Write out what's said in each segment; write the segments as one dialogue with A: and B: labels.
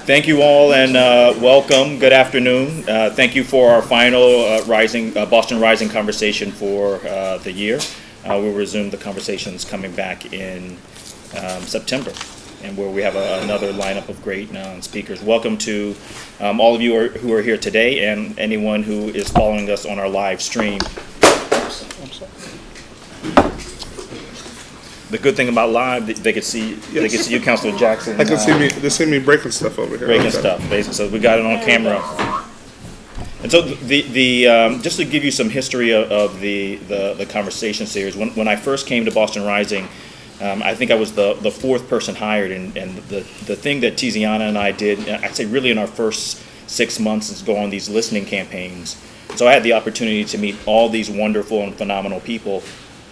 A: Thank you all and welcome. Good afternoon. Thank you for our final Boston Rising conversation for the year. We'll resume the conversations coming back in September, and where we have another lineup of great speakers. Welcome to all of you who are here today, and anyone who is following us on our live stream. The good thing about live, they could see they could see you, Councilor Jackson.
B: I can see me. They see me breaking stuff over here.
A: Breaking stuff, basically. So we got it on camera. And so the just to give you some history of the conversation series. When I first came to Boston Rising, I think I was the fourth person hired, and the thing that Tiziana and I did, I'd say really in our first 6 months, is go on these listening campaigns. So I had the opportunity to meet all these wonderful and phenomenal people,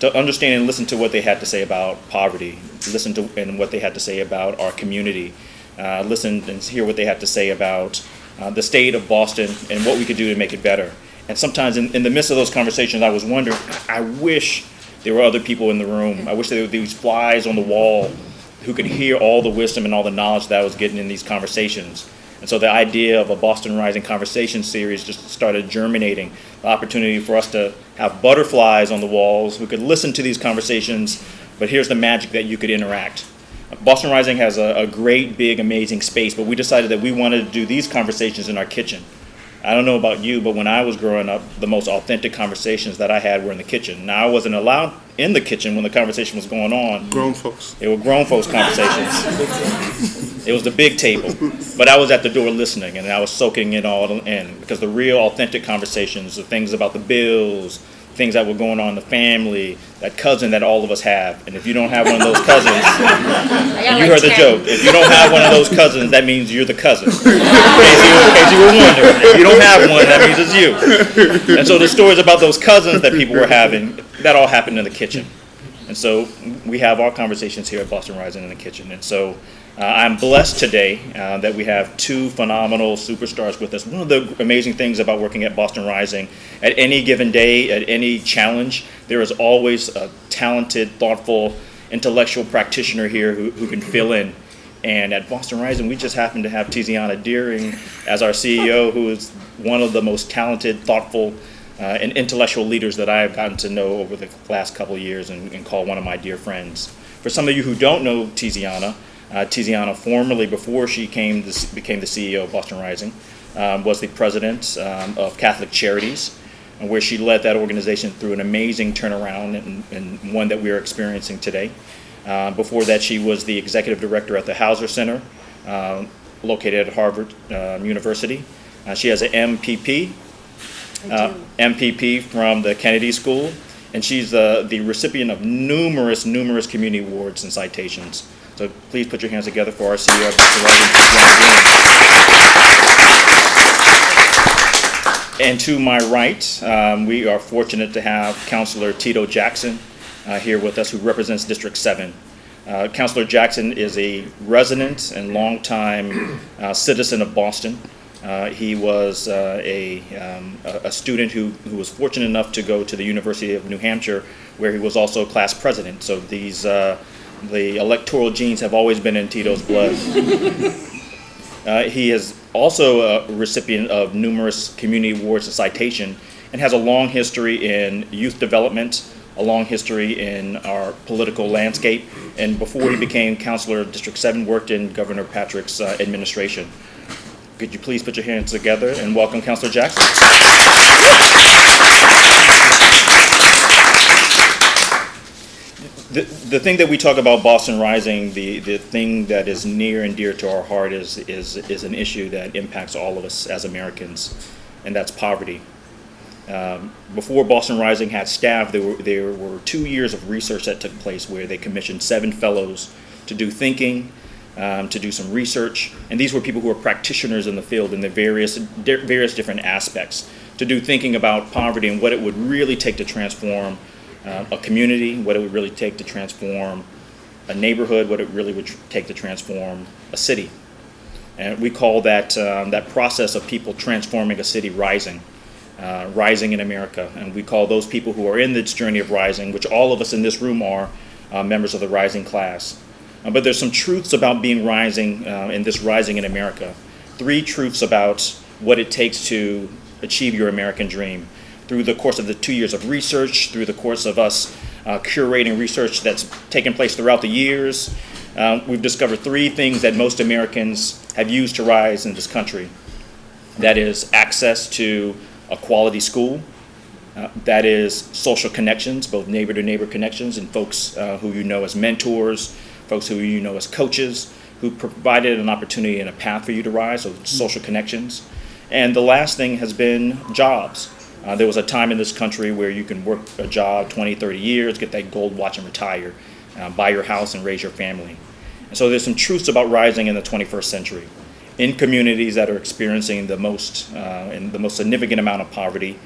A: to understand and listen to what they had to say about poverty, listen to and what they had to say about our community, listen and hear what they had to say about the state of Boston and what we could do to make it better. And sometimes in the midst of those conversations, I was wondering, I wish there were other people in the room. I wish there were these flies on the wall who could hear all the wisdom and all the knowledge that I was getting in these conversations. And so the idea of a Boston Rising conversation series just started germinating, the opportunity for us to have butterflies on the walls who could listen to these conversations, but here's the magic that you could interact. Boston Rising has a great, big, amazing space, but we decided that we wanted to do these conversations in our kitchen. I don't know about you, but when I was growing up, the most authentic conversations that I had were in the kitchen. Now, I wasn't allowed in the kitchen when the conversation was going on.
B: Grown folks.
A: They were grown folks' conversations. It was the big table. But I was at the door listening, and I was soaking it all in, because the real authentic conversations, the things about the bills, things that were going on in the family, that cousin that all of us have. And if you don't have one of those cousins, you heard the joke. If you don't have one of those cousins, that means you're the cousin. In case you were wondering, if you don't have one, that means it's you. And so the stories about those cousins that people were having, that all happened in the kitchen. And so we have our conversations here at Boston Rising in the kitchen. And so I'm blessed today that we have two phenomenal superstars with us. One of the amazing things about working at Boston Rising, at any given day, at any challenge, there is always a talented, thoughtful, intellectual practitioner here who can fill in. And at Boston Rising, we just happen to have Tiziana Deering as our CEO, who is one of the most talented, thoughtful, and intellectual leaders that I have gotten to know over the last couple of years and call one of my dear friends. For some of you who don't know Tiziana, Tiziana, formerly, before she became the CEO of Boston Rising, was the president of Catholic Charities, where she led that organization through an amazing turnaround and one that we are experiencing today. Before that, she was the executive director at the Hauser Center, located at Harvard University. She has an MPP from the Kennedy School, and she's the recipient of numerous community awards and citations. So please put your hands together for our CEO of Boston Rising. And to my right, we are fortunate to have Councilor Tito Jackson here with us, who represents District 7. Councilor Jackson is a resident and longtime citizen of Boston. He was a student who was fortunate enough to go to the University of New Hampshire, where he was also class president. So the electoral genes have always been in Tito's blood. He is also a recipient of numerous community awards and citation, and has a long history in youth development, a long history in our political landscape, and before he became councilor of District 7, worked in Governor Patrick's administration. Could you please put your hands together and welcome Councilor Jackson? The thing that we talk about Boston Rising, the thing that is near and dear to our heart is an issue that impacts all of us as Americans, and that's poverty. Before Boston Rising had staff, there were 2 years of research that took place where they commissioned 7 fellows to do thinking, to do some research, and these were people who were practitioners in the field in the various different aspects, to do thinking about poverty and what it would really take to transform a community, what it would really take to transform a neighborhood, what it really would take to transform a city. And we call that process of people transforming a city rising in America. And we call those people who are in this journey of rising, which all of us in this room are, members of the rising class. But there's some truths about being rising and this rising in America. 3 truths about what it takes to achieve your American dream. Through the course of the 2 years of research, through the course of us curating research that's taken place throughout the years, we've discovered 3 things that most Americans have used to rise in this country. That is access to a quality school. That is social connections, both neighbor-to-neighbor connections, and folks who you know as mentors, folks who you know as coaches, who provided an opportunity and a path for you to rise, so social connections. And the last thing has been jobs. There was a time in this country where you can work a job 20, 30 years, get that gold watch and retire, buy your house and raise your family. And so there's some truths about rising in the 21st century. In communities that are experiencing the most and the most significant amount of poverty,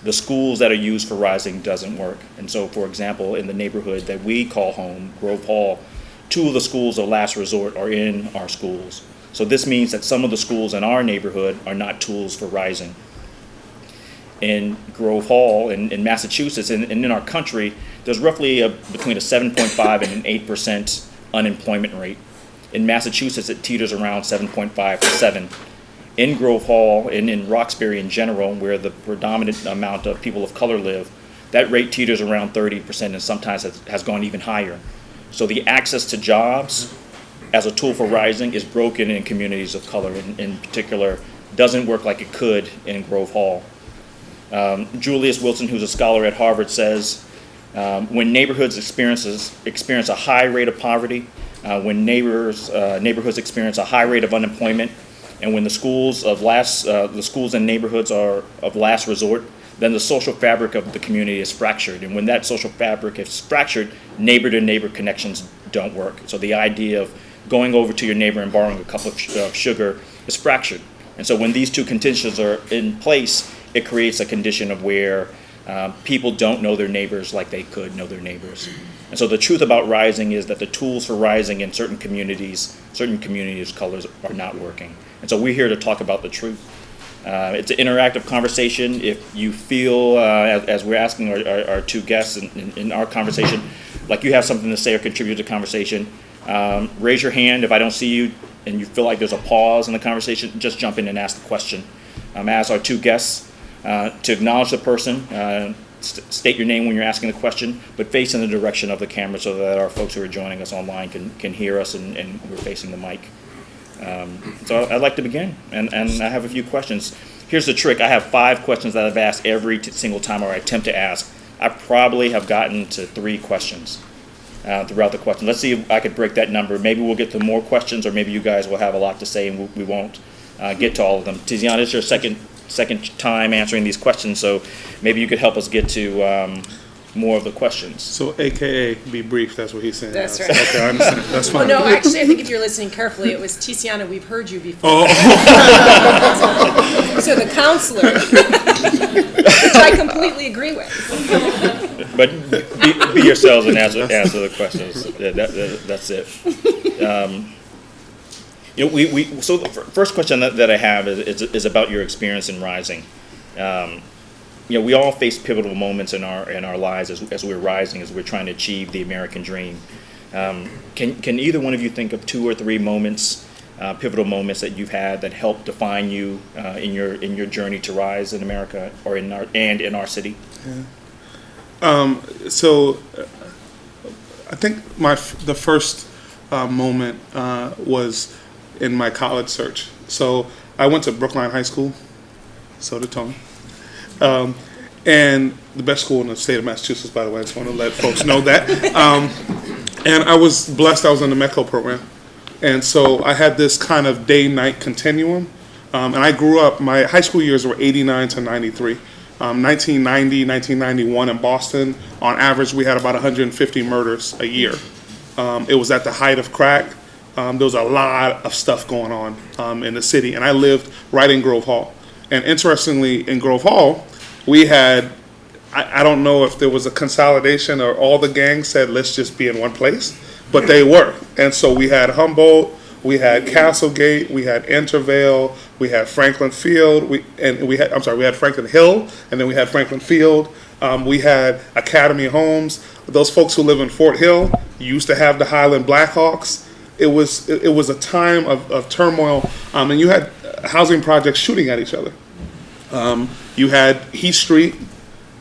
A: the schools that are used for rising doesn't work. And so, for example, in the neighborhood that we call home, Grove Hall, 2 of the schools of last resort are in our schools. So this means that some of the schools in our neighborhood are not tools for rising. In Grove Hall, in Massachusetts, and in our country, there's roughly between a 7.5 and an 8% unemployment rate. In Massachusetts, it teeters around 7.5 to 7. In Grove Hall and in Roxbury in general, where the predominant amount of people of color live, that rate teeters around 30% and sometimes has gone even higher. So the access to jobs as a tool for rising is broken in communities of color. In particular, doesn't work like it could in Grove Hall. Julius Wilson, who's a scholar at Harvard, says when neighborhoods experience a high rate of poverty, when neighborhoods experience a high rate of unemployment, and when the schools and neighborhoods are of last resort, then the social fabric of the community is fractured. And when that social fabric is fractured, neighbor-to-neighbor connections don't work. So the idea of going over to your neighbor and borrowing a cup of sugar is fractured. And so when these 2 conditions are in place, it creates a condition of where people don't know their neighbors like they could know their neighbors. And so the truth about rising is that the tools for rising in certain communities of colors are not working. And so we're here to talk about the truth. It's an interactive conversation. If you feel, as we're asking our 2 guests in our conversation, like you have something to say or contribute to the conversation, raise your hand. If I don't see you and you feel like there's a pause in the conversation, just jump in and ask the question. Ask our 2 guests to acknowledge the person, state your name when you're asking the question, but face in the direction of the camera so that our folks who are joining us online can hear us and we're facing the mic. So I'd like to begin, and I have a few questions. Here's the trick. I have 5 questions that I've asked every single time, or I attempt to ask. I probably have gotten to 3 questions throughout the question. Let's see if I could break that number. Maybe we'll get to more questions, or maybe you guys will have a lot to say and we won't get to all of them. Tiziana, it's your second time answering these questions, so maybe you could help us get to more of the questions.
B: So, AKA, be brief, that's what he's saying.
C: That's right.
B: Okay, I understand. That's fine.
C: Well, no, actually, I think if you're listening carefully, it was Tiziana, we've heard you before.
B: Oh.
C: So the counselor, which I completely agree with.
A: But be yourselves and answer the questions. That's it. So the first question that I have is about your experience in rising. We all face pivotal moments in our lives as we're rising, as we're trying to achieve the American dream. Can either one of you think of 2 or 3 moments, pivotal moments that you've had that helped define you in your journey to rise in America or in our city?
B: Yeah. So I think the first moment was in my college search. So I went to Brookline High School, so did Tony. And the best school in the state of Massachusetts, by the way. I just want to let folks know that. And I was blessed. I was in the METCO program. And so I had this kind of day-night continuum. And I grew up, my high school years were 89 to 93. 1990, 1991 in Boston, on average, we had about 150 murders a year. It was at the height of crack. There was a lot of stuff going on in the city. And I lived right in Grove Hall. And interestingly, in Grove Hall, we had, I don't know if there was a consolidation or all the gangs said, let's just be in one place, but they were. And so we had Humboldt, we had Castlegate, we had Intervale, we had Franklin Field, we had Franklin Hill, and then we had Franklin Field. We had Academy Homes. Those folks who live in Fort Hill, You used to have the Highland Blackhawks. It was a time of turmoil, and you had housing projects shooting at each other. You had Heath Street,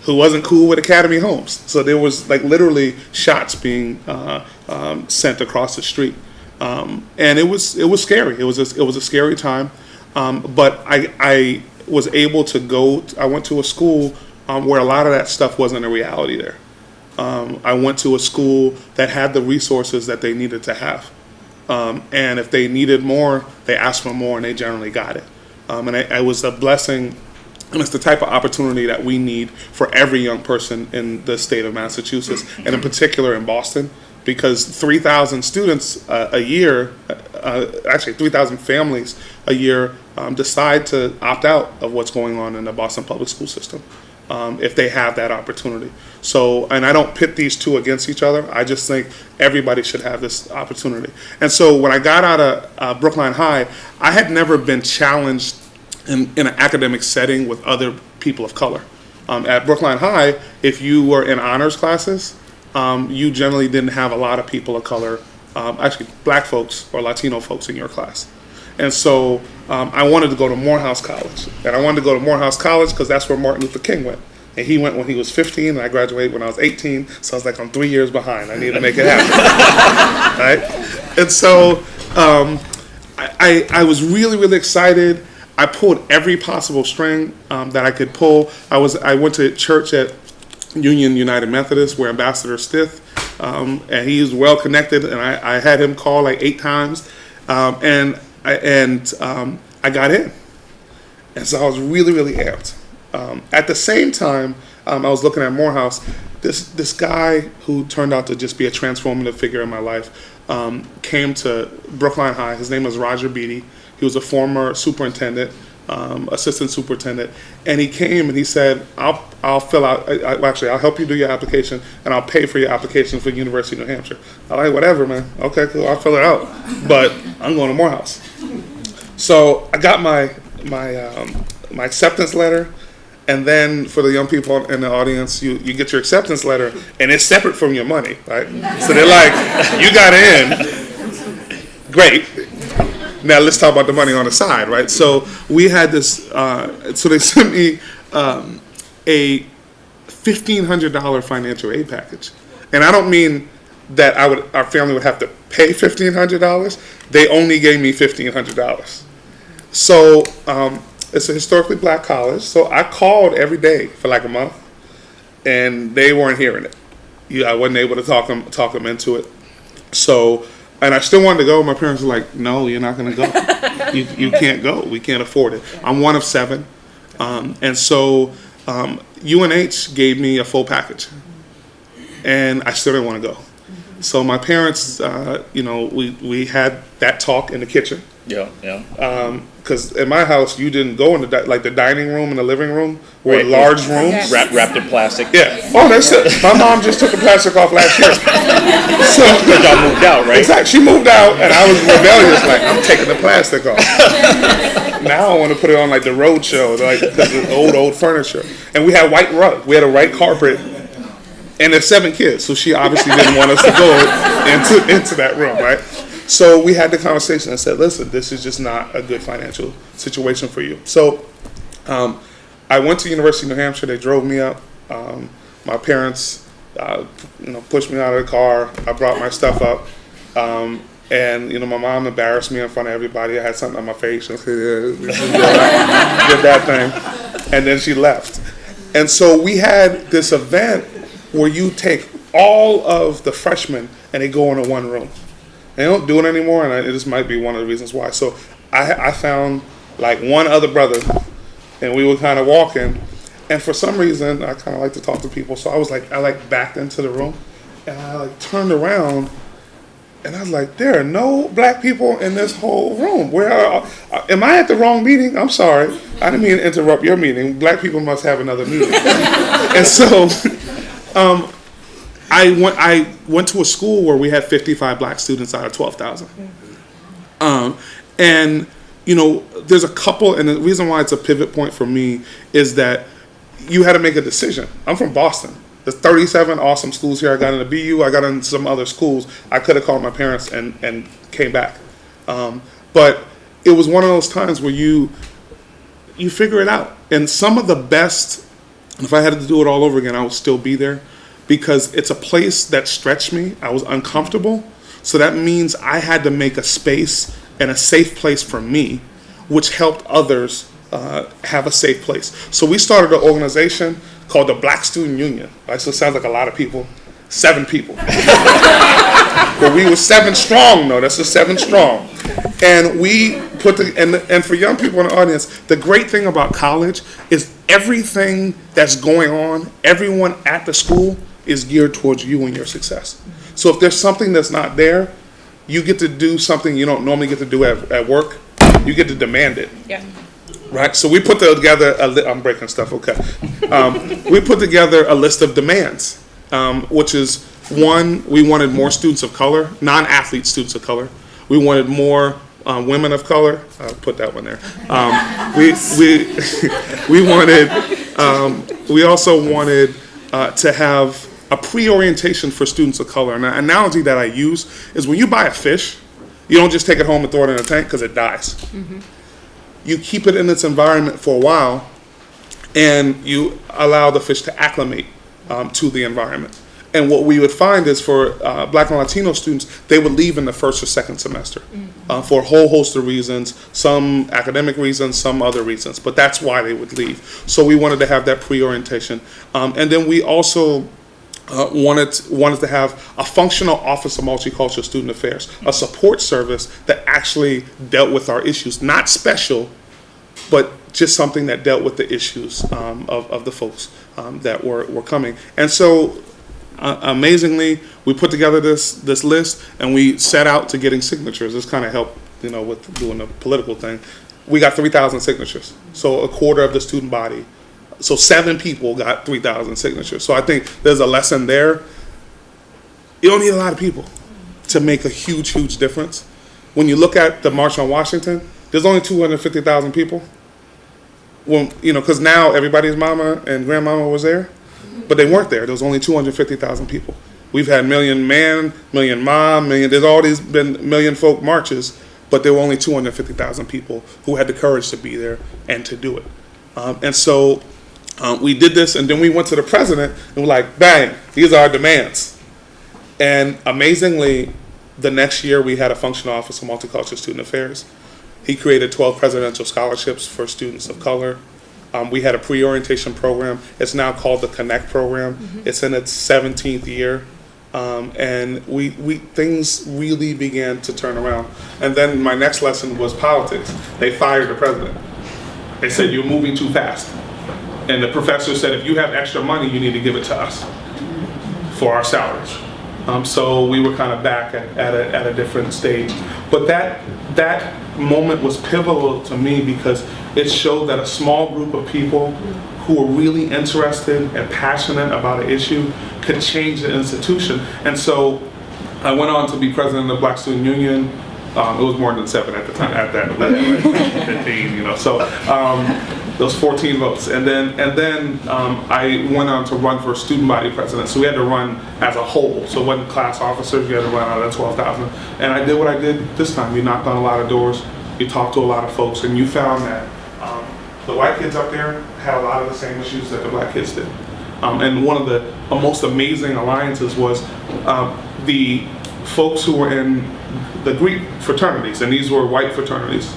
B: who wasn't cool with Academy Homes, so there was like literally shots being sent across the street, and it was scary. It was a scary time, but I was able to go. I went to a school where a lot of that stuff wasn't a reality there. I went to a school that had the resources that they needed to have. And if they needed more, they asked for more, and they generally got it. And it was a blessing, and it's the type of opportunity that we need for every young person in the state of Massachusetts, and in particular in Boston, because 3,000 students a year, actually 3,000 families a year, decide to opt out of what's going on in the Boston public school system. If they have that opportunity. So, and I don't pit these two against each other. I just think everybody should have this opportunity. And so when I got out of Brookline High, I had never been challenged in an academic setting with other people of color. At Brookline High, if you were in honors classes, you generally didn't have a lot of people of color, actually black folks or Latino folks in your class. And so I wanted to go to Morehouse College. And I wanted to go to Morehouse College because that's where Martin Luther King went. And he went when he was 15, and I graduated when I was 18. So I was like, I'm 3 years behind. I need to make it happen. Right? And so I was really, really excited. I pulled every possible string that I could pull. I went to church at Union United Methodist, where Ambassador Stith, and he was well connected, and I had him call like 8 times. And I got in, and so I was really, really amped. At the same time, I was looking at Morehouse. This guy who turned out to just be a transformative figure in my life came to Brookline High. His name was Roger Beatty. He was a former superintendent, assistant superintendent, and he came and he said, "I'll fill out. I'll help you do your application, and I'll pay for your application for University of New Hampshire." I'm like, "Whatever, man. Okay, cool. I'll fill it out, but I'm going to Morehouse." So I got my acceptance letter, and then for the young people in the audience, you get your acceptance letter, and it's separate from your money, right? So they're like, "You got in, great. Now let's talk about the money on the side," right? So we had this. So they sent me a $1,500 financial aid package, and I don't mean that our family would have to pay $1,500. They only gave me $1,500. So it's a historically black college. So I called every day for like a month, and they weren't hearing it. I wasn't able to talk them into it. So, and I still wanted to go. My parents were like, "No, you're not going to go. You can't go. We can't afford it." I'm one of 7, and so UNH gave me a full package, and I still didn't want to go. So my parents, we had that talk in the kitchen.
A: Yeah.
B: Because in my house, you didn't go in the dining room and the living room were right. Large rooms.
A: Wrapped in plastic.
B: Yeah. Oh, that's it. My mom just took the plastic off last year. So
A: y'all moved out, right?
B: Exactly. She moved out, and I was rebellious. Like, I'm taking the plastic off. Now I want to put it on like the road show, like the old furniture. And we had white rug. We had a white carpet. And there's 7 kids, so she obviously didn't want us to go into that room, right? So we had the conversation and said, "Listen, this is just not a good financial situation for you." So I went to University of New Hampshire. They drove me up. My parents, pushed me out of the car. I brought my stuff up, and my mom embarrassed me in front of everybody. I had something on my face. And did that thing, and then she left. And so we had this event where you take all of the freshmen and they go into one room. They don't do it anymore, and this might be one of the reasons why. So I found like one other brother, and we were kind of walking, and for some reason I kind of like to talk to people. So I backed into the room, and I turned around, and I was like, "There are no black people in this whole room. Am I at the wrong meeting? I'm sorry. I didn't mean to interrupt your meeting. Black people must have another meeting." And so I went to a school where we had 55 black students out of 12,000. And, there's a couple, and the reason why it's a pivot point for me is that you had to make a decision. I'm from Boston. there's 37 awesome schools here. I got into BU, I got into some other schools. I could have called my parents and came back. But it was one of those times where you figure it out. And some of the best, if I had to do it all over again, I would still be there, because it's a place that stretched me. I was uncomfortable. So that means I had to make a space and a safe place for me, which helped others have a safe place. So we started an organization called the Black Student Union. Right? So it sounds like a lot of people. 7 people. But we were 7 strong, though. That's a 7 strong. And we put and for young people in the audience, the great thing about college is everything that's going on, everyone at the school is geared towards you and your success. So if there's something that's not there, you get to do something you don't normally get to do at work. You get to demand it.
C: Yeah.
B: Right? So we put together, I'm breaking stuff, okay. We put together a list of demands, which is, 1, we wanted more students of color, non-athlete students of color. We wanted more women of color. I'll put that one there. We also wanted to have a pre-orientation for students of color. And an analogy that I use is when you buy a fish, you don't just take it home and throw it in a tank because it dies. Mm-hmm. You keep it in its environment for a while, and you allow the fish to acclimate to the environment. And what we would find is for Black and Latino students, they would leave in the first or second semester for a whole host of reasons, some academic reasons, some other reasons, but that's why they would leave. So we wanted to have that pre-orientation. And then we also wanted to have a functional Office of Multicultural Student Affairs, a support service that actually dealt with our issues, not special, but just something that dealt with the issues of the folks that were coming. And so amazingly, we put together this list, and we set out to getting signatures. This kind of helped, with doing the political thing. We got 3,000 signatures, so a quarter of the student body. So 7 people got 3,000 signatures. So I think there's a lesson there. You don't need a lot of people to make a huge, huge difference. When you look at the March on Washington, there's only 250,000 people. Well, because now everybody's mama and grandmama was there, but they weren't there. There was only 250,000 people. We've had Million Man, Million Mom, there's always been Million Folk marches, but there were only 250,000 people who had the courage to be there and to do it. And so we did this, and then we went to the president and we're like, bang, these are our demands. And amazingly, the next year we had a functional Office of Multicultural Student Affairs. He created 12 presidential scholarships for students of color. We had a pre-orientation program. It's now called the Connect program. Mm-hmm. It's in its 17th year. And we things really began to turn around. And then my next lesson was politics. They fired the president. They said, you're moving too fast. And the professor said, if you have extra money, you need to give it to us for our salaries. So we were kind of back at a different stage. But that moment was pivotal to me because it showed that a small group of people who were really interested and passionate about an issue could change the institution. And so I went on to be president of the Black Student Union. It was more than 7 at the time, at that 15, So those 14 votes, and then I went on to run for student body president. So we had to run as a whole. So it wasn't class officers. You had to run out of 12,000. And I did what I did this time. You knocked on a lot of doors. You talked to a lot of folks, and you found that the white kids up there had a lot of the same issues that the black kids did. And one of the most amazing alliances was the folks who were in the Greek fraternities, and these were white fraternities.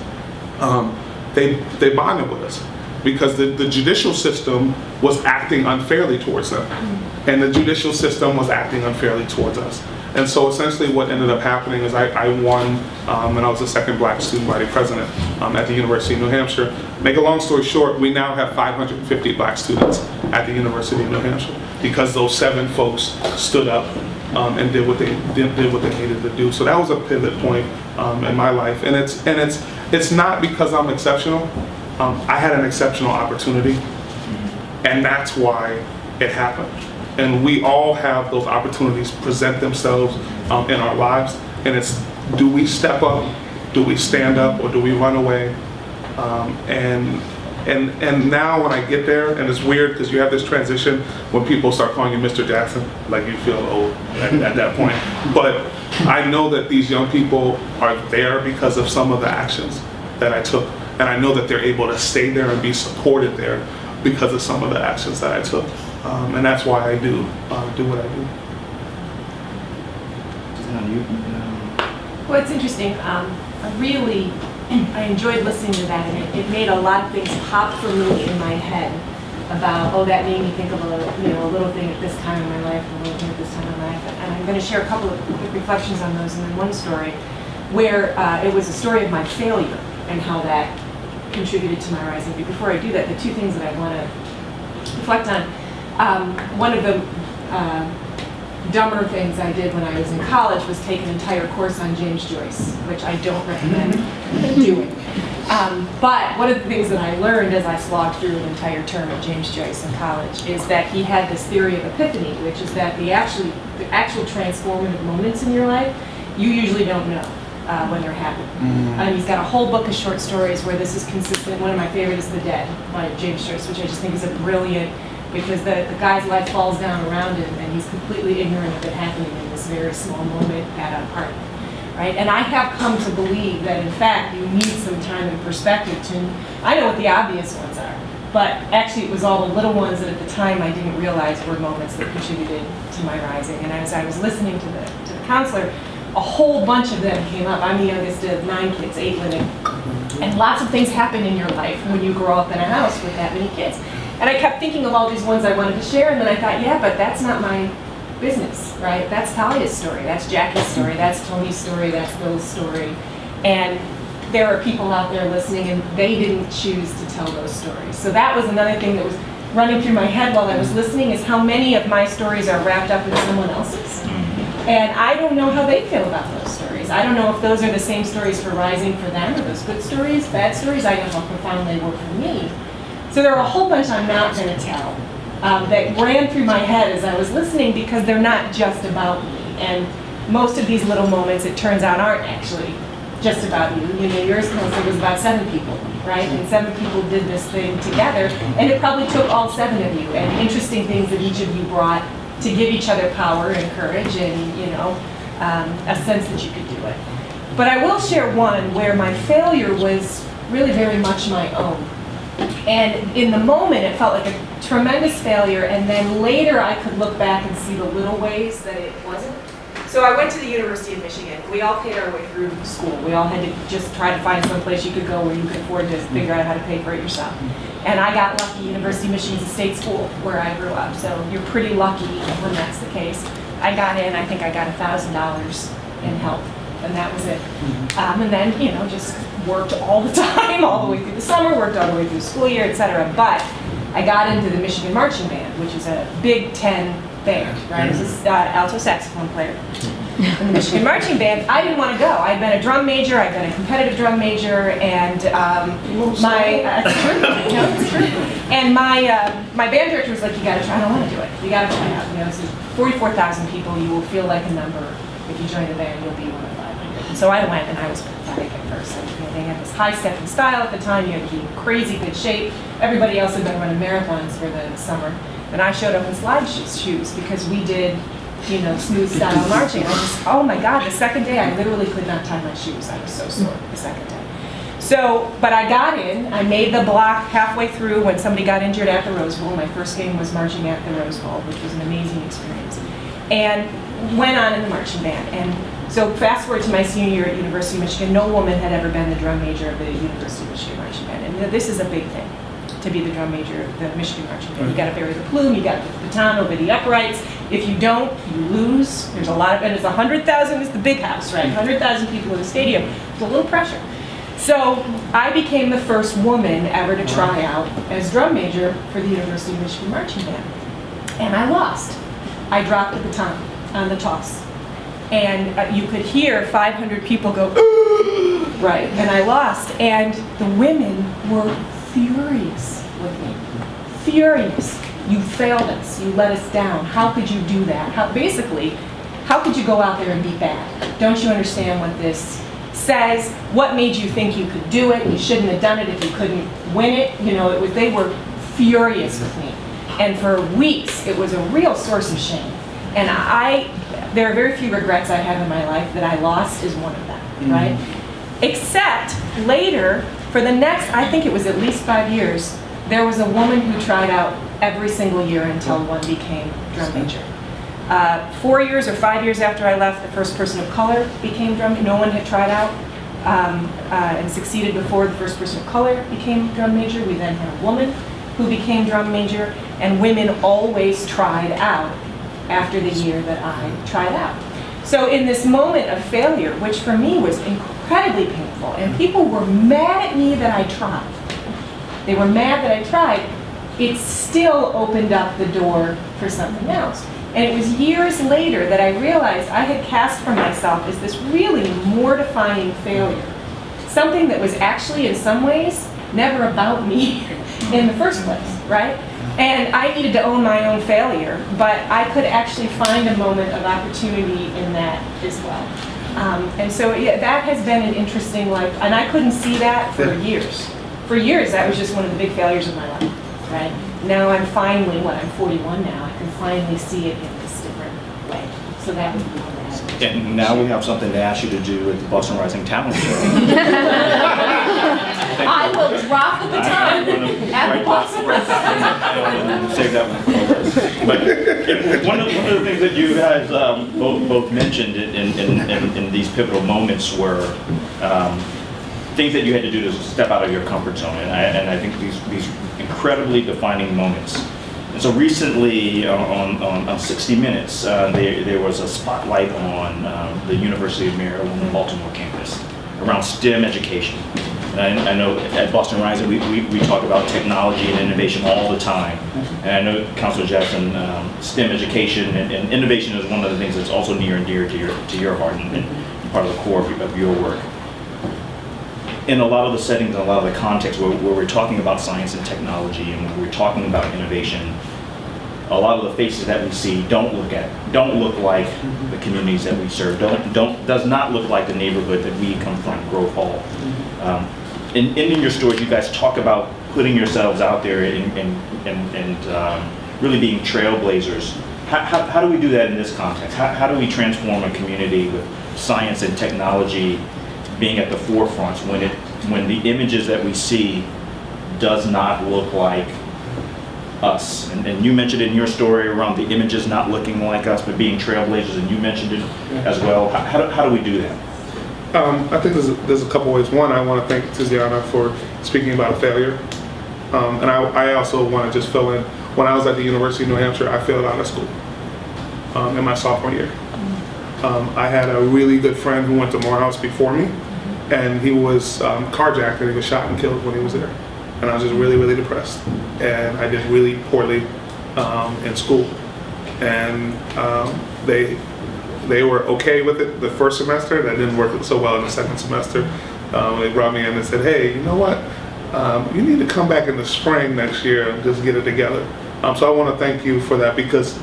B: They bonded with us because the judicial system was acting unfairly towards them, and the judicial system was acting unfairly towards us. And so essentially what ended up happening is I won, and I was the second black student body president at the University of New Hampshire. Make a long story short, we now have 550 black students at the University of New Hampshire because those 7 folks stood up and did what they needed to do. So that was a pivot point in my life, and it's not because I'm exceptional. I had an exceptional opportunity, and that's why it happened. And we all have those opportunities present themselves in our lives, and it's, do we step up, do we stand up, or do we run away? And And now when I get there, and it's weird because you have this transition when people start calling you Mr. Jackson, like you feel old at that point. But I know that these young people are there because of some of the actions that I took. And I know that they're able to stay there and be supported there because of some of the actions that I took. And that's why I do what I do.
D: Well, it's interesting. I enjoyed listening to that, and it made a lot of things pop for me in my head about, oh, that made me think of a little thing at this time in my life, a little thing at this time in my life. And I'm going to share a couple of quick reflections on those, and then one story where it was a story of my failure and how that contributed to my rising. But before I do that, the two things that I want to reflect on, one of the dumber things I did when I was in college was take an entire course on James Joyce, which I don't recommend doing. But one of the things that I learned as I slogged through an entire term of James Joyce in college is that he had this theory of epiphany, which is that the actual transformative moments in your life, you usually don't know when they're happening. He's got a whole book of short stories where this is consistent. One of my favorites is The Dead by James Joyce, which I just think is a brilliant, because the guy's life falls down around him and he's completely ignorant of it happening in this very small moment at a party, right? And I have come to believe that in fact you need some time and perspective to, I know what the obvious ones are, but actually it was all the little ones that at the time I didn't realize were moments that contributed to my rising. And as I was listening to the counselor, a whole bunch of them came up. I'm the youngest of 9 kids, 8 living. And lots of things happen in your life when you grow up in a house with that many kids. And I kept thinking of all these ones I wanted to share, and then I thought, yeah, but that's not my business, right? That's Talia's story, that's Jackie's story, that's Tony's story, that's Bill's story. And there are people out there listening, and they didn't choose to tell those stories. So that was another thing that was running through my head while I was listening, is how many of my stories are wrapped up in someone else's. And I don't know how they feel about those stories. I don't know if those are the same stories for rising for them, or those good stories, bad stories. I know how profound they were for me. So there are a whole bunch I'm not going to tell that ran through my head as I was listening, because they're not just about me. And most of these little moments, it turns out, aren't actually just about you. You know, yours was about 7 people, right? And 7 people did this thing together, and it probably took all 7 of you, and interesting things that each of you brought to give each other power and courage and, you know, a sense that you could do it. But I will share one where my failure was really very much my own. And in the moment, it felt like a tremendous failure, and then later I could look back and see the little ways that it wasn't. So I went to the University of Michigan. We all paid our way through school. We all had to just try to find some place you could go where you could afford to figure out how to pay for it yourself. And I got lucky. University of Michigan's a state school where I grew up, so you're pretty lucky when that's the case. I got in, I think I got $1,000 in help, and that was it. And then, you know, just worked all the time, all the way through the summer, worked all the way through the school year, etc. But I got into the Michigan Marching Band, which is a Big Ten band, right? This is alto saxophone player in the Michigan Marching Band. I didn't want to go. I'd been a drum major, I'd been a competitive drum major, and it's true. And my band director was like, you got to try. I don't want to do it. You got to try out. You know, this is 44,000 people. You will feel like a number. If you join the band, you'll be one of 500. And so I went, and I was pathetic at first. And, you know, they had this high-stepping style at the time. You had to be in crazy good shape. Everybody else had been running marathons for the summer. And I showed up in slide shoes because we did, you know, smooth style marching. I just, oh my God, the second day I literally could not tie my shoes. I was so sore the second day. So, but I got in, I made the block halfway through when somebody got injured at the Rose Bowl. My first game was marching at the Rose Bowl, which was an amazing experience. And went on in the marching band. And so fast forward to my senior year at University of Michigan, no woman had ever been the drum major of the University of Michigan Marching Band. And this is a big thing, to be the drum major of the Michigan Marching Band. You got to bury the plume, you got to put the baton over the uprights. If you don't, you lose. There's a lot of, and it's 100,000 is the big house, right? 100,000 people in the stadium. It's a little pressure. So I became the first woman ever to try out as drum major for the University of Michigan Marching Band. And I lost. I dropped the baton on the toss. And you could hear 500 people go, right, and I lost. And the women were furious with me. Furious. You failed us. You let us down. How could you do that? How could you go out there and be bad? Don't you understand what this says, what made you think you could do it? You shouldn't have done it if you couldn't win it. You know, they were furious with me. And for weeks, it was a real source of shame. And there are very few regrets I have in my life. That I lost is one of them, right? Except later, for the next, I think it was at least 5 years, there was a woman who tried out every single year until one became drum major. 4 years or 5 years after I left, the first person of color became drum. No one had tried out and succeeded before the first person of color became drum major. We then had a woman who became drum major, and women always tried out after the year that I tried out. So in this moment of failure, which for me was incredibly painful, and people were mad at me that I tried. They were mad that I tried. It still opened up the door for something else. And it was years later that I realized I had cast for myself as this really mortifying failure. Something that was actually, in some ways, never about me in the first place, right? And I needed to own my own failure, but I could actually find a moment of opportunity in that as well. And so yeah, that has been an interesting life, and I couldn't see that for years. For years, that was just one of the big failures of my life, right? Now I'm finally, I'm 41 now, I can finally see it in this different way. So that would be one that.
A: And now we have something to ask you to do at the Boston Rising Talent Show.
D: I will drop the baton at the Boston Rising.
A: Save that one for us. But one of the things that you guys both mentioned in these pivotal moments were things that you had to do to step out of your comfort zone, and I think these incredibly defining moments. And so recently on 60 Minutes, there was a spotlight on the University of Maryland Baltimore campus around STEM education. And I know at Boston Rising we talk about technology and innovation all the time. And I know, Councilor Jackson, STEM education and innovation is one of the things that's also near and dear to your heart and part of the core of your work. In a lot of the settings and a lot of the contexts where we're talking about science and technology and when we're talking about innovation, a lot of the faces that we see don't look like the communities that we serve, does not look like the neighborhood that we come from, Grove Hall. In your stories, you guys talk about putting yourselves out there and really being trailblazers. How do we do that in this context? How do we transform a community with science and technology being at the forefront when the images that we see does not look like us? And you mentioned in your story around the images not looking like us but being trailblazers, and you mentioned it as well. How do we do that?
B: I think there's a couple ways. One, I want to thank Tiziana for speaking about a failure. And I also want to just fill in, when I was at the University of New Hampshire, I failed out of school in my sophomore year. I had a really good friend who went to Morehouse before me, and he was carjacked and he was shot and killed when he was there. And I was just really, really depressed. And I did really poorly in school. And they were okay with it the first semester. That didn't work so well in the second semester. They brought me in and said, hey, you know what? You need to come back in the spring next year and just get it together. So I want to thank you for that, because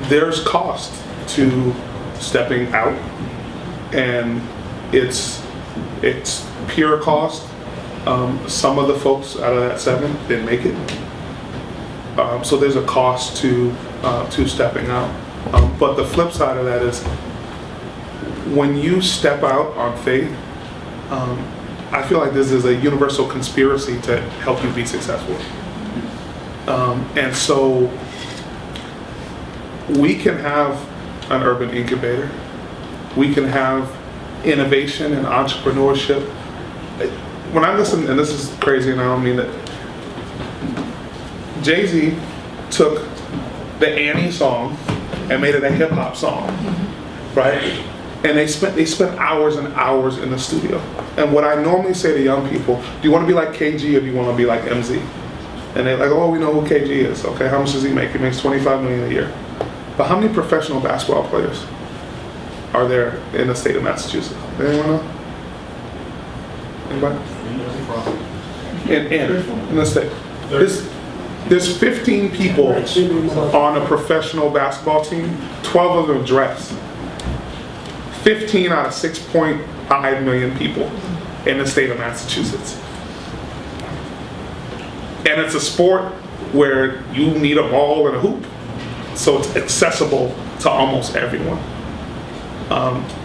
B: there's cost to stepping out, and it's pure cost. Some of the folks out of that 7 didn't make it. So there's a cost to stepping out. But the flip side of that is when you step out on faith, I feel like this is a universal conspiracy to help you be successful. And so we can have an urban incubator. We can have innovation and entrepreneurship. When I listen, and this is crazy and I don't mean it, Jay-Z took the Annie song and made it a hip hop song, right? And they spent hours and hours in the studio. And what I normally say to young people, do you want to be like KG or do you want to be like MZ? And they're like, oh, we know who KG is. Okay, how much does he make? He makes $25 million a year. But how many professional basketball players are there in the state of Massachusetts? Anyone know? Anybody? In the state. There's 15 people on a professional basketball team. 12 of them dress. 15 out of 6.5 million people in the state of Massachusetts. And it's a sport where you need a ball and a hoop. So it's accessible to almost everyone.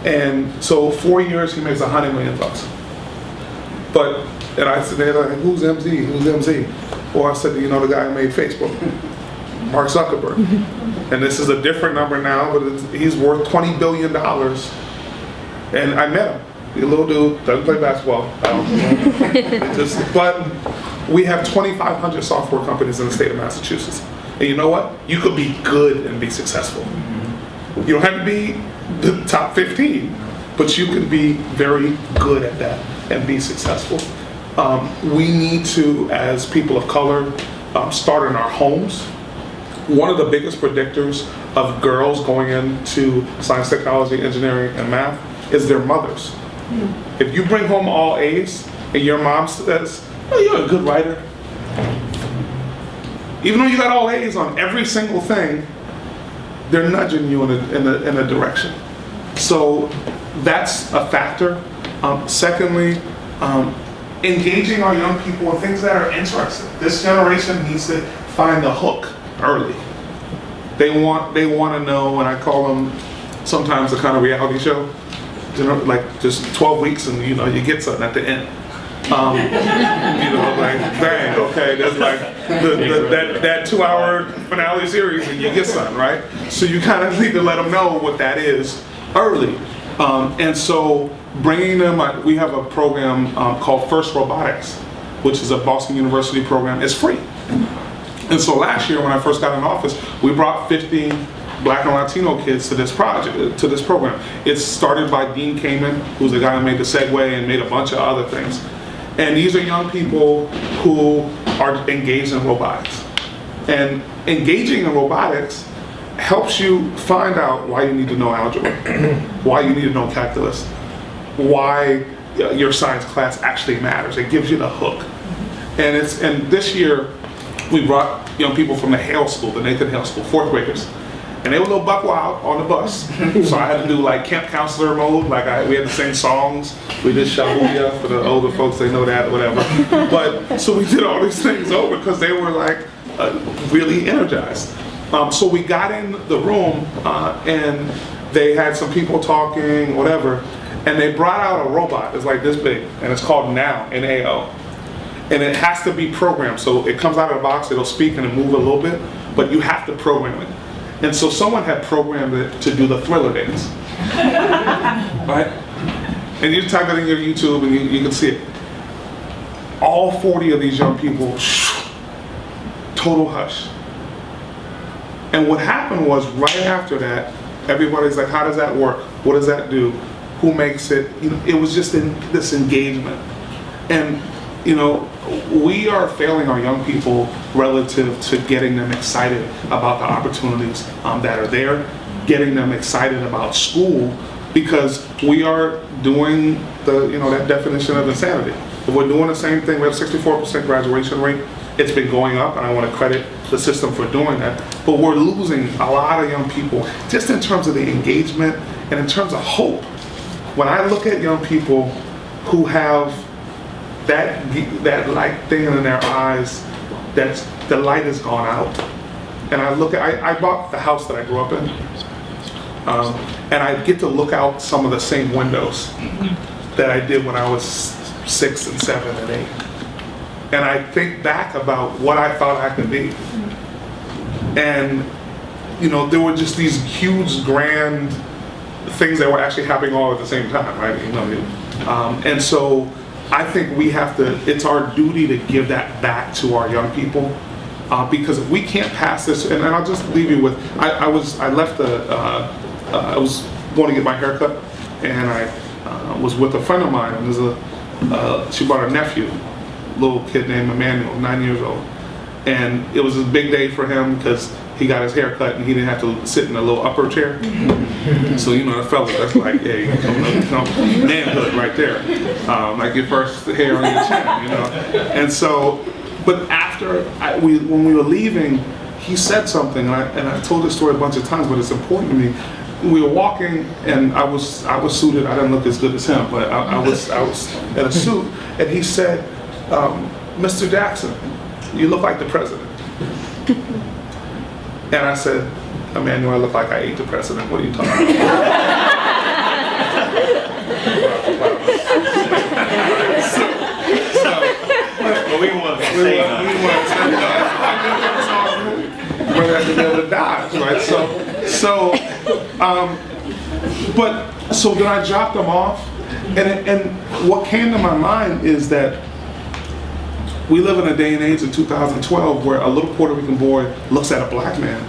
B: And so 4 years, he makes $100 million. But, and I said, they're like, who's MZ? Who's MZ? Or I said, you know, the guy who made Facebook, Mark Zuckerberg. And this is a different number now, but he's worth $20 billion. And I met him. He's a little dude, doesn't play basketball. I don't know. But we have 2,500 software companies in the state of Massachusetts. And you know what? You could be good and be successful. You don't have to be the top 15, but you can be very good at that and be successful. We need to, as people of color, start in our homes. One of the biggest predictors of girls going into science, technology, engineering, and math is their mothers. If you bring home all A's and your mom says, oh, you're a good writer, even though you got all A's on every single thing, they're nudging you in a direction. So that's a factor. Secondly, engaging our young people in things that are interesting. This generation needs to find the hook early. They want to know, and I call them sometimes a kind of reality show. You know, like just 12 weeks and you know you get something at the end. You know, like dang, okay, there's like that 2-hour finale series and you get something, right? So you kind of need to let them know what that is early. And so bringing them, we have a program called First Robotics, which is a Boston University program. It's free. And so last year when I first got in office, we brought 50 Black and Latino kids to this project, to this program. It's started by Dean Kamen, who's the guy who made the Segway and made a bunch of other things. And these are young people who are engaged in robotics. And engaging in robotics helps you find out why you need to know algebra, why you need to know calculus, why your science class actually matters. It gives you the hook. And this year, we brought young people from the Hale School, the Nathan Hale School, 4th graders. And they were a little buck wild on the bus. So I had to do like camp counselor mode, like we had to sing songs. We did Shabuya for the older folks, they know that or whatever. But, so we did all these things over because they were like really energized. So we got in the room and they had some people talking, whatever. And they brought out a robot, it's like this big, and it's called Now, N-A-O. And it has to be programmed. So it comes out of the box, it'll speak and it'll move a little bit, but you have to program it. And so someone had programmed it to do the Thriller dance, right? And you type it in your YouTube and you can see it. All 40 of these young people, total hush. And what happened was right after that, everybody's like, how does that work? What does that do? Who makes it? You know, it was just this engagement. And you know, we are failing our young people relative to getting them excited about the opportunities that are there, getting them excited about school, because we are doing that definition of insanity. If we're doing the same thing, we have 64% graduation rate. It's been going up, and I want to credit the system for doing that. But we're losing a lot of young people just in terms of the engagement and in terms of hope. When I look at young people who have that light thing in their eyes, that's the light has gone out. And I bought the house that I grew up in, and I get to look out some of the same windows that I did when I was 6 and 7 and 8. And I think back about what I thought I could be. And you know, there were just these huge, grand things that were actually happening all at the same time, right? You know, and so I think we have to, it's our duty to give that back to our young people, because if we can't pass this, and I'll just leave you with, I was going to get my hair cut, and I was with a friend of mine, and she brought her nephew, little kid named Emmanuel, 9 years old, and it was a big day for him because he got his hair cut and he didn't have to sit in a little upper chair. So you know, the fella, that's like, yeah, you come manhood right there, like your first hair on your chin, you know. And so, but after when we were leaving, he said something, and I told this story a bunch of times, but it's important to me. we were walking, and I was suited. I didn't look as good as him, but I was in a suit. And he said, "Mr. Jackson, you look like the president." And I said, "Emmanuel, I look like I ate the president. What are you talking about?"
A: But we want to say
B: we're going to be able to die, right? So then I dropped them off, and what came to my mind is that we live in a day and age in 2012 where a little Puerto Rican boy looks at a black man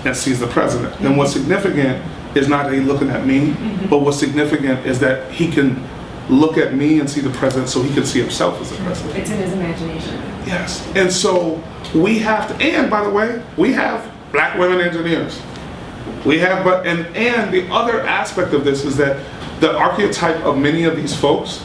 B: and sees the president. And what's significant is not that he's looking at me, but what's significant is that he can look at me and see the president so he can see himself as the president.
D: It's in his imagination.
B: Yes. And so we have to, and by the way, we have black women engineers. We have, and the other aspect of this is that the archetype of many of these folks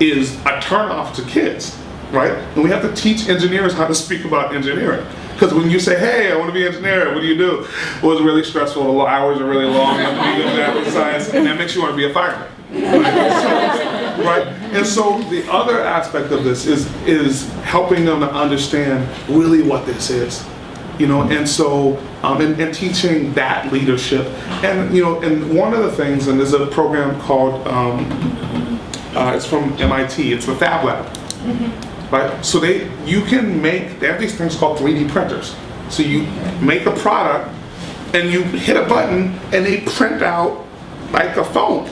B: is a turnoff to kids, right? And we have to teach engineers how to speak about engineering. Because when you say, "Hey, I want to be an engineer," what do you do? Well, it's really stressful, the hours are really long, you have to be good at math and science, and that makes you want to be a fireman. Right? And so the other aspect of this is helping them to understand really what this is. And so, and teaching that leadership. And, and one of the things, and there's a program called, it's from MIT, it's the Fab Lab. Right? So they have these things called 3D printers. So you make a product and you hit a button and they print out like a phone.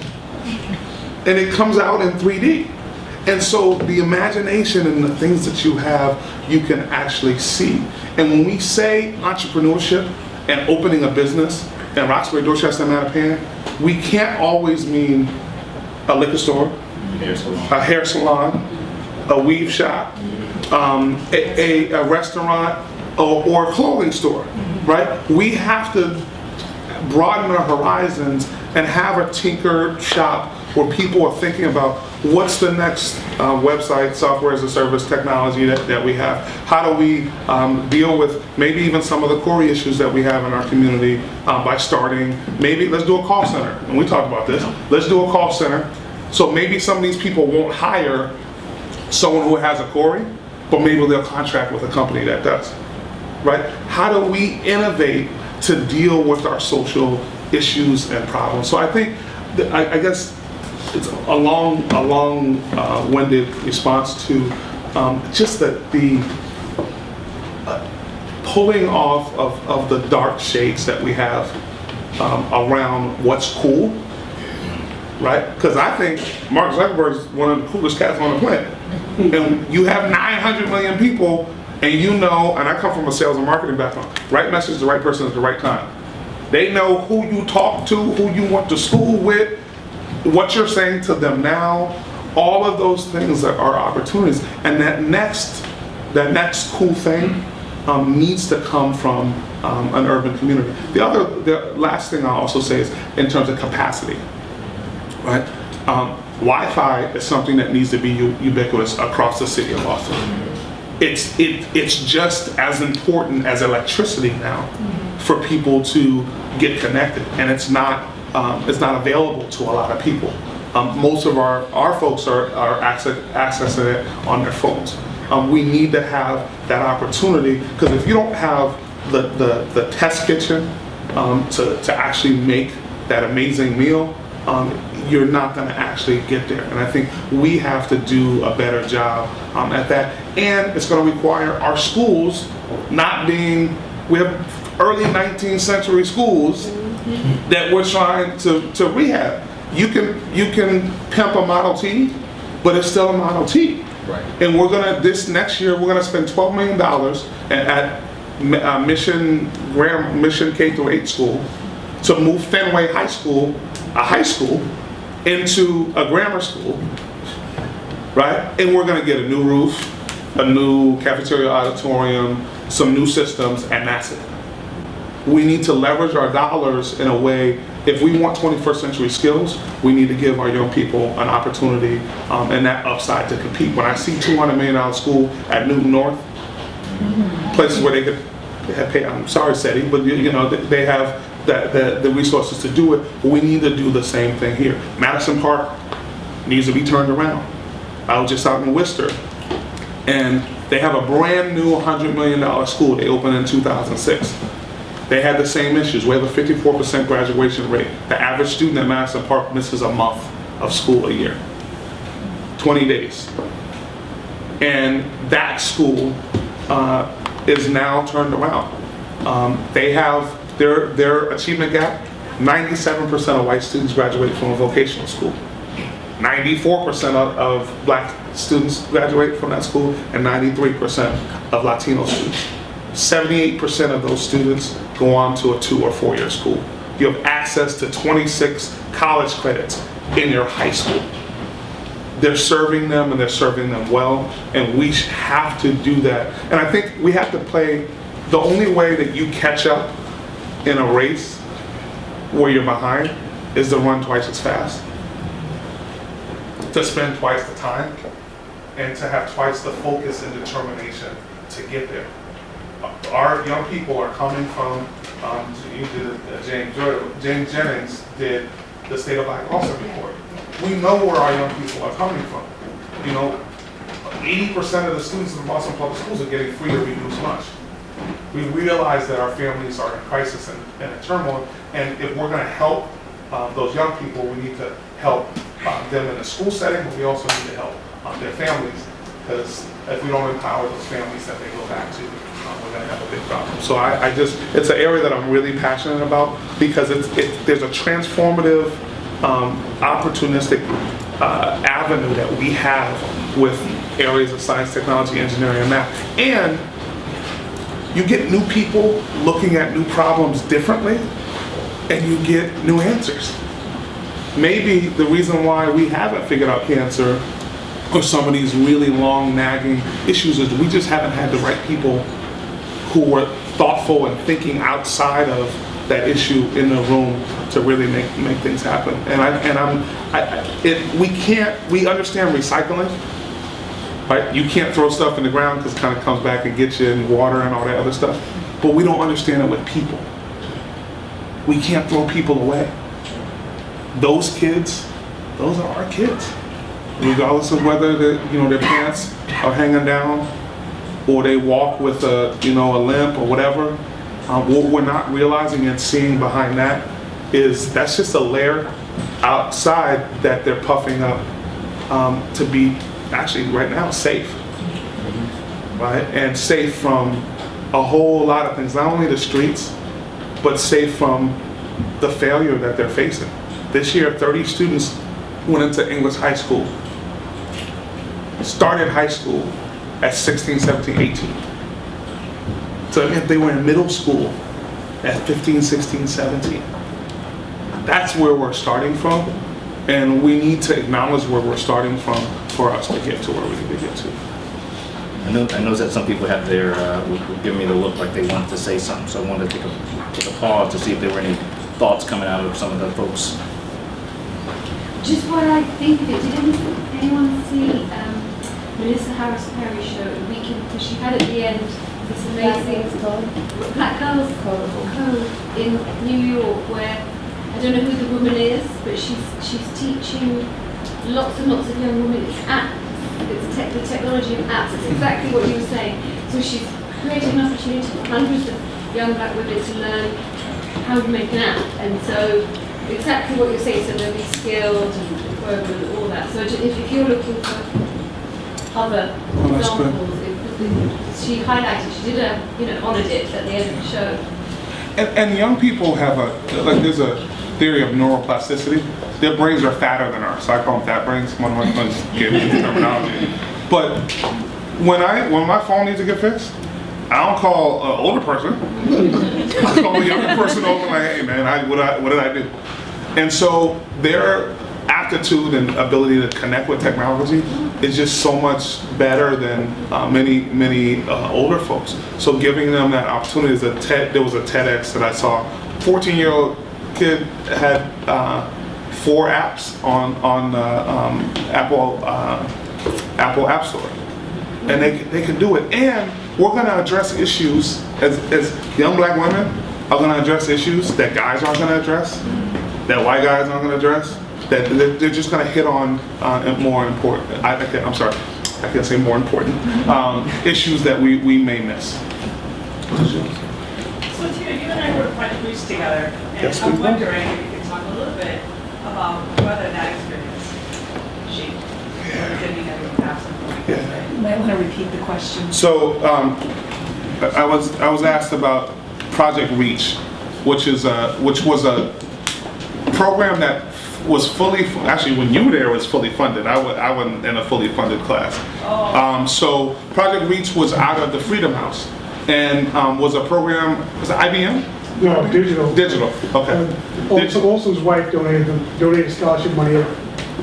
B: And it comes out in 3D. And so the imagination and the things that you have, you can actually see. And when we say entrepreneurship and opening a business in Roxbury, Dorchester, and Mattapan, we can't always mean a liquor store, a hair salon, a weave shop, a restaurant, or a clothing store, right? We have to broaden our horizons and have a tinker shop where people are thinking about what's the next website, software as a service technology that we have. How do we deal with maybe even some of the core issues that we have in our community by starting, maybe let's do a call center. And we talked about this. Let's do a call center. So maybe some of these people won't hire someone who has a Corey, but maybe they'll contract with a company that does, right? How do we innovate to deal with our social issues and problems? So I think, I guess it's a long-winded response to just the pulling off of the dark shades that we have around what's cool, right? Because I think Mark Zuckerberg is one of the coolest cats on the planet. And you have 900 million people, and and I come from a sales and marketing background, right message to the right person at the right time. They know who you talk to, who you went to school with, what you're saying to them now. All of those things are opportunities. And that next cool thing needs to come from an urban community. The last thing I'll also say is in terms of capacity, right? Wi-Fi is something that needs to be ubiquitous across the city of Boston. It's just as important as electricity now for people to get connected, and it's not available to a lot of people. Most of our folks are accessing it on their phones. We need to have that opportunity, because if you don't have the test kitchen to actually make that amazing meal, you're not going to actually get there. And I think we have to do a better job at that. And it's going to require our schools we have early 19th century schools that we're trying to rehab. You can pimp a Model T, but it's still a Model T.
E: Right.
B: And this next year, we're going to spend $12 million at Mission K-8 school to move Fenway High School, a high school, into a grammar school, right? And we're going to get a new roof, a new cafeteria auditorium, some new systems, and that's it. We need to leverage our dollars in a way. If we want 21st century skills, we need to give our young people an opportunity and that upside to compete. When I see $200 million school at Newton North, places where they could pay, I'm sorry, SETI, but they have the resources to do it, but we need to do the same thing here. Madison Park needs to be turned around. I was just out in Worcester, and they have a brand new $100 million school. They opened in 2006. They had the same issues. We have a 54% graduation rate. The average student at Madison Park misses a month of school a year, 20 days. And that school is now turned around. They have their achievement gap. 97% of white students graduate from a vocational school. 94% of black students graduate from that school, and 93% of Latino students. 78% of those students go on to a 2 or 4 year school. You have access to 26 college credits in your high school. They're serving them, and they're serving them well, and we have to do that. And I think we have to play, the only way that you catch up in a race where you're behind is to run twice as fast, to spend twice the time, and to have twice the focus and determination to get there. Our young people are coming from, James Jennings did the State of Black Boston report. We know where our young people are coming from. 80% of the students in Boston Public Schools are getting free or reduced lunch. We realize that our families are in crisis and in turmoil, and if we're going to help those young people, we need to help them in a school setting, but we also need to help their families, because if we don't empower those families that they go back to, we're going to have a big problem. So it's an area that I'm really passionate about, because there's a transformative, opportunistic avenue that we have with areas of science, technology, engineering, and math. And you get new people looking at new problems differently, and you get new answers. Maybe the reason why we haven't figured out cancer or some of these really long nagging issues is we just haven't had the right people who were thoughtful and thinking outside of that issue in the room to really make things happen. We understand recycling, right? You can't throw stuff in the ground because it kind of comes back and gets you in water and all that other stuff. But we don't understand it with people. We can't throw people away. Those kids, those are our kids. Regardless of whether their pants are hanging down or they walk with a limp or whatever. What we're not realizing and seeing behind that is that's just a layer outside that they're puffing up to be actually right now safe, right? And safe from a whole lot of things, not only the streets, but safe from the failure that they're facing. This year, 30 students went into English high school, started high school at 16, 17, 18. So it meant they were in middle school at 15, 16, 17. That's where we're starting from, and we need to acknowledge where we're starting from for us to get to where we need to get to.
A: I know that some people have their, would give me the look like they wanted to say something, so I wanted to take a pause to see if there were any thoughts coming out of some of the folks.
E: Just what I think of it, did anyone see Melissa Harris Perry's show at the weekend? Because she had at the end this amazing Black Girls Code in New York, where I don't know who the woman is, but she's teaching lots and lots of young women. It's apps, the technology of apps. It's exactly what you were saying. So she's creating an opportunity for hundreds of young black women to learn how to make an app, and so exactly what you're saying, so they'll be skilled and programmed and all that. So if you're looking for other examples, she highlighted, she did honoured it at the end of the show.
B: And young people have there's a theory of neuroplasticity. Their brains are fatter than ours, so I call them fat brains. One of my friends gave me this terminology. But when my phone needs to get fixed, I don't call an older person. I call a younger person over, like, hey man, what did I do? And so their aptitude and ability to connect with technology is just so much better than many older folks. So giving them that opportunity there was a TEDx that I saw. 14-year-old kid had 4 apps on Apple App Store, and they can do it. And we're going to address issues as young black women. are going to address issues that guys aren't going to address, that white guys aren't going to address, that they're just going to hit on more important, I'm sorry, I can't say more important, issues that we may miss.
F: So Tito, you and I wrote Project Reach together, and
B: Yes,
F: I'm
B: we did.
F: wondering if you could talk a little bit about whether that experience shaped getting into the past.
B: Yeah.
D: You might want to repeat the question.
B: So I was asked about Project Reach, which was a program that was actually when you were there, it was fully funded. I wasn't in a fully funded class. So Project Reach was out of the Freedom House and was a program, was it IBM?
G: No, digital.
B: Digital, okay.
G: Olson's wife donated scholarship money,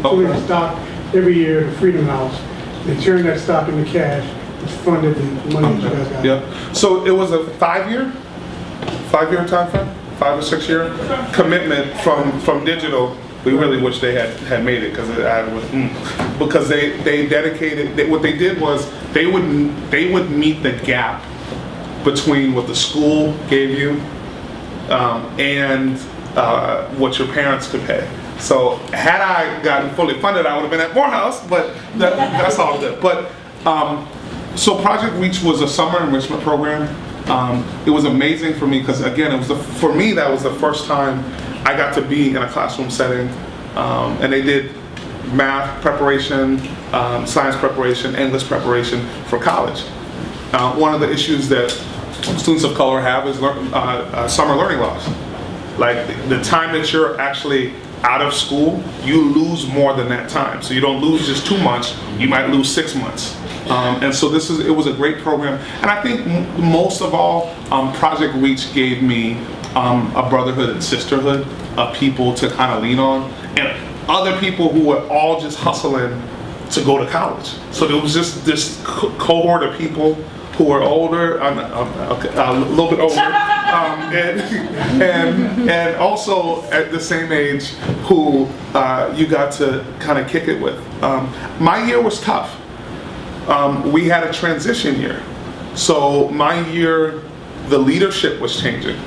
G: donated stock every year to Freedom House. They turned that stock into cash, which funded the money that you guys got.
B: Yeah. So it was a 5-year time frame, 5 or 6 year commitment from digital. We really wish they had made it because they dedicated. What they did was they would meet the gap between what the school gave you and what your parents could pay. So had I gotten fully funded, I would have been at Morehouse, but that's all good. But so Project Reach was a summer enrichment program. It was amazing for me because again, for me that was the first time I got to be in a classroom setting, and they did math preparation, science preparation, English preparation for college. One of the issues that students of color have is summer learning loss. Like the time that you're actually out of school, you lose more than that time. So you don't lose just 2 months, you might lose 6 months. And so it was a great program. And I think most of all, Project Reach gave me a brotherhood and sisterhood of people to kind of lean on, and other people who were all just hustling to go to college. So there was just this cohort of people who were older, a little bit older, and also at the same age who you got to kind of kick it with. My year was tough. We had a transition year. So my year, the leadership was changing.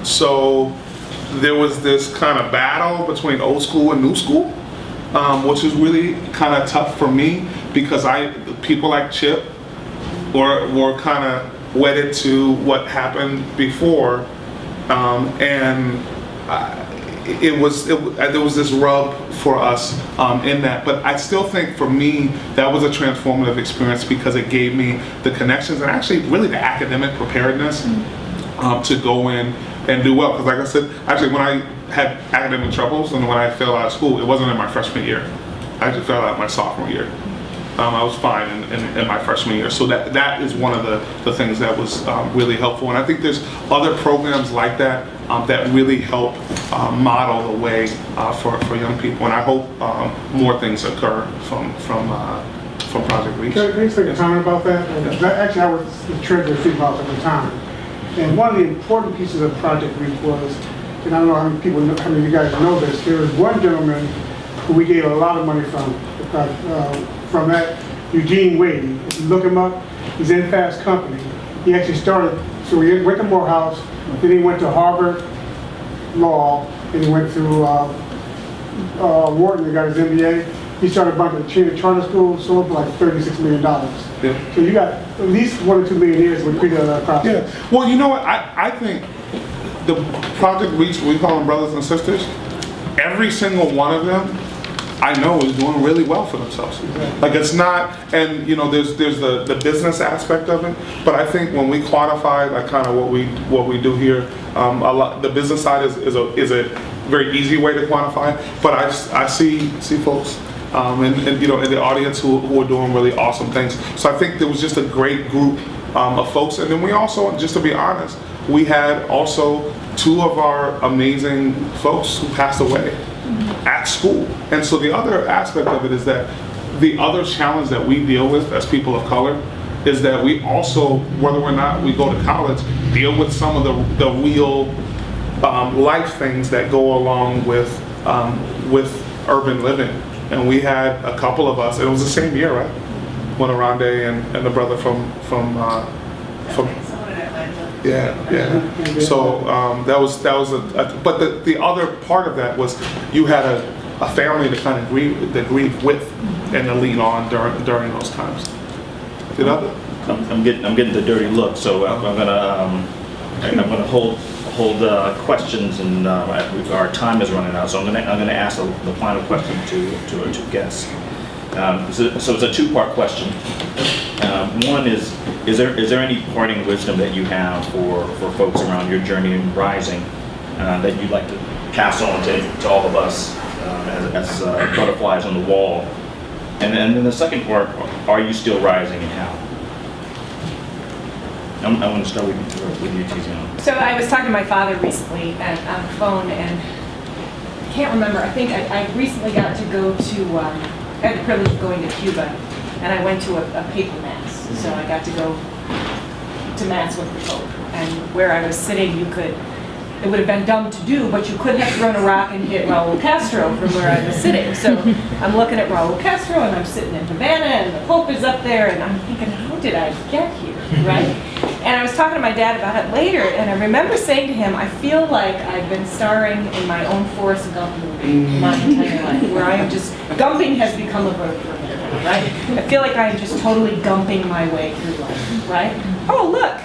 B: So there was this kind of battle between old school and new school, which was really kind of tough for me because people like Chip were kind of wedded to what happened before, and there was this rub for us in that. But I still think for me that was a transformative experience because it gave me the connections and actually really the academic preparedness to go in and do well. Because like I said, actually when I had academic troubles and when I failed out of school, it wasn't in my freshman year. I just fell out my sophomore year. I was fine in my freshman year. So that is one of the things that was really helpful. And I think there's other programs like that that really help model the way for young people. And I hope more things occur from Project Reach.
G: Can I just take a comment about that? Actually, I was the treasurer of Freedom House at the time. And one of the important pieces of Project Reach was, and I don't know how many people, how many of you guys know this, there was one gentleman who we gave a lot of money from that, Eugene Wade. If you look him up, he's in Fast Company. He actually started, so he went to Morehouse, then he went to Harvard Law, and he went through Wharton and got his MBA. He started a bunch of charter schools, sold for like $36 million.
B: Yeah.
G: So you got at least 1 or 2 million years with created that process.
B: Yeah. Well, you know what? I think the Project Reach, we call them brothers and sisters, every single one of them I know is doing really well for themselves. Like it's not, and you know, there's the business aspect of it, but I think when we quantify like kind of what we do here, the business side is a very easy way to quantify. But I see folks and you know in the audience who are doing really awesome things. So I think there was just a great group of folks, and then we also, just to be honest, we had also 2 of our amazing folks who passed away at school. And so the other aspect of it is that the other challenge that we deal with as people of color is that we also, whether or not we go to college, deal with some of the real life things that go along with urban living. And we had a couple of us, and it was the same year, right? When Arande and the brother from
F: Someone in Atlanta.
B: Yeah. So that was but the other part of that was you had a family to kind of grieve with and to lean on during those times.
A: I'm getting the dirty look, so I'm gonna hold questions, and our time is running out. So I'm gonna ask the final question to our two guests. So it's a two-part question. One is there any parting wisdom that you have for folks around your journey in rising that you'd like to pass on to all of us as butterflies on the wall? And then the second part, are you still rising, and how? I want to start with you, Tiziana.
D: So I was talking to my father recently on the phone, and I can't remember. I think I recently got to go to, I had the privilege of going to Cuba, and I went to a papal mass. So I got to go to mass with the Pope. And where I was sitting, it would have been dumb to do, but you couldn't have thrown a rock and hit Raul Castro from where I was sitting. So I'm looking at Raul Castro, and I'm sitting in Havana, and the Pope is up there, and I'm thinking, how did I get here, right? And I was talking to my dad about it later, and I remember saying to him, I feel like I've been starring in my own Forrest Gump movie my entire life, where I am just, gumping has become a verb for me, right? I feel like I am just totally gumping my way through life, right? Oh, look,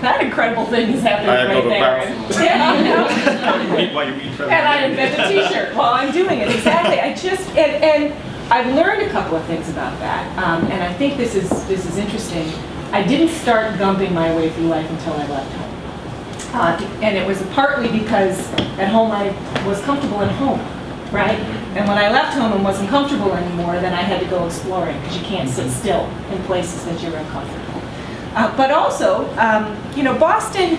D: that incredible thing is happening right there. And I invent a t-shirt while I'm doing it, exactly. And I've learned a couple of things about that, and I think this is interesting. I didn't start gumping my way through life until I left home. And it was partly because at home I was comfortable at home, right? And when I left home and wasn't comfortable anymore, then I had to go exploring, because you can't sit still in places that you're uncomfortable. But also, Boston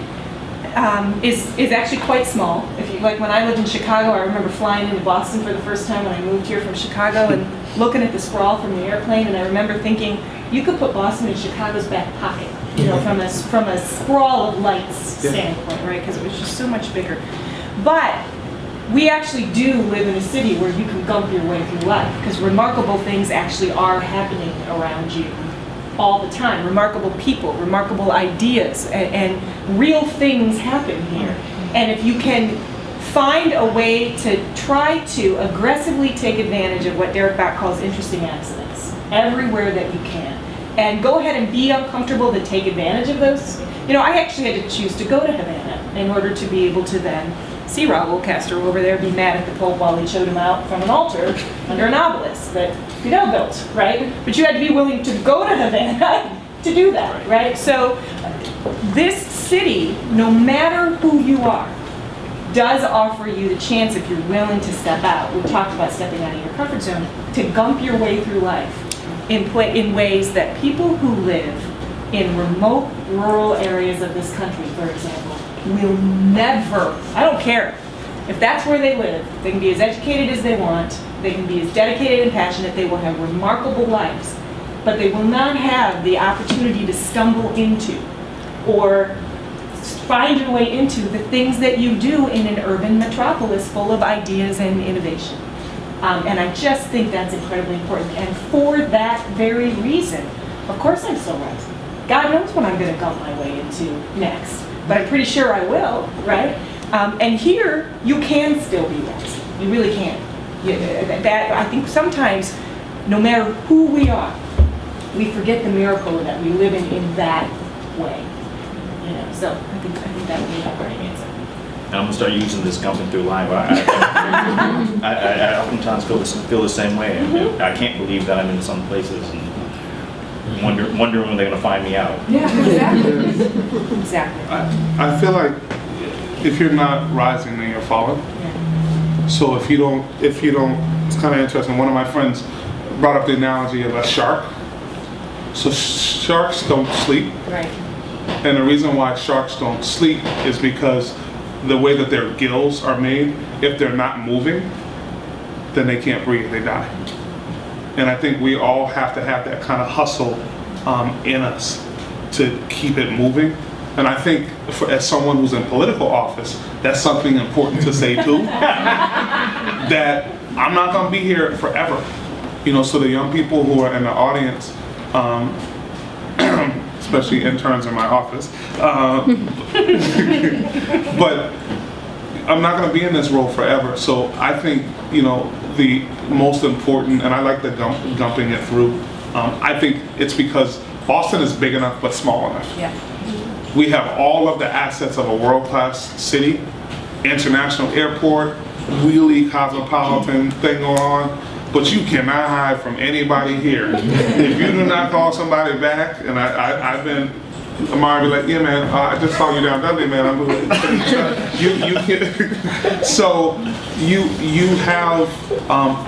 D: is actually quite small. Like when I lived in Chicago, I remember flying into Boston for the first time when I moved here from Chicago and looking at the sprawl from the airplane, and I remember thinking, you could put Boston in Chicago's back pocket, from a sprawl of lights standpoint, right? Because it was just so much bigger. But we actually do live in a city where you can gump your way through life, because remarkable things actually are happening around you all the time. Remarkable people, remarkable ideas, and real things happen here. And if you can find a way to try to aggressively take advantage of what Derek Bach calls interesting accidents everywhere that you can, and go ahead and be uncomfortable to take advantage of those. I actually had to choose to go to Havana in order to be able to then see Raul Castro over there be mad at the Pope while he showed him out from an altar under an obelisk that Fidel built, right? But you had to be willing to go to Havana to do that, right? So this city, no matter who you are, does offer you the chance, if you're willing to step out. We talked about stepping out of your comfort zone, to gump your way through life in ways that people who live in remote rural areas of this country, for example, will never, I don't care if that's where they live, they can be as educated as they want, they can be as dedicated and passionate, they will have remarkable lives, but they will not have the opportunity to stumble into or find your way into the things that you do in an urban metropolis full of ideas and innovation. And I just think that's incredibly important. And for that very reason, of course I'm still rising. God knows what I'm going to gump my way into next, but I'm pretty sure I will, right? And here, you can still be rising. You really can. I think sometimes, no matter who we are, we forget the miracle that we live in that way. So I think that would be a great answer.
A: I'm gonna start using this gumping through life. I oftentimes feel the same way. I can't believe that I'm in some places and wondering when they're gonna find me out.
D: Yeah, exactly. Exactly.
B: I feel like if you're not rising, then you're falling.
D: Yeah.
B: So if you don't, it's kind of interesting. One of my friends brought up the analogy of a shark. So sharks don't sleep.
D: Right.
B: And the reason why sharks don't sleep is because the way that their gills are made, if they're not moving, then they can't breathe, they die. And I think we all have to have that kind of hustle in us to keep it moving. And I think as someone who's in political office, that's something important to say too. That I'm not gonna be here forever. So the young people who are in the audience, especially interns in my office. But I'm not going to be in this role forever. So I think, the most important, and I like the gumping it through, I think it's because Boston is big enough but small enough.
D: Yeah.
B: We have all of the assets of a world-class city, international airport, really cosmopolitan thing going on, but you cannot hide from anybody here. If you do not call somebody back, and I've been, Amari be like, yeah man, I just saw you down Dudley, man. You can, so you have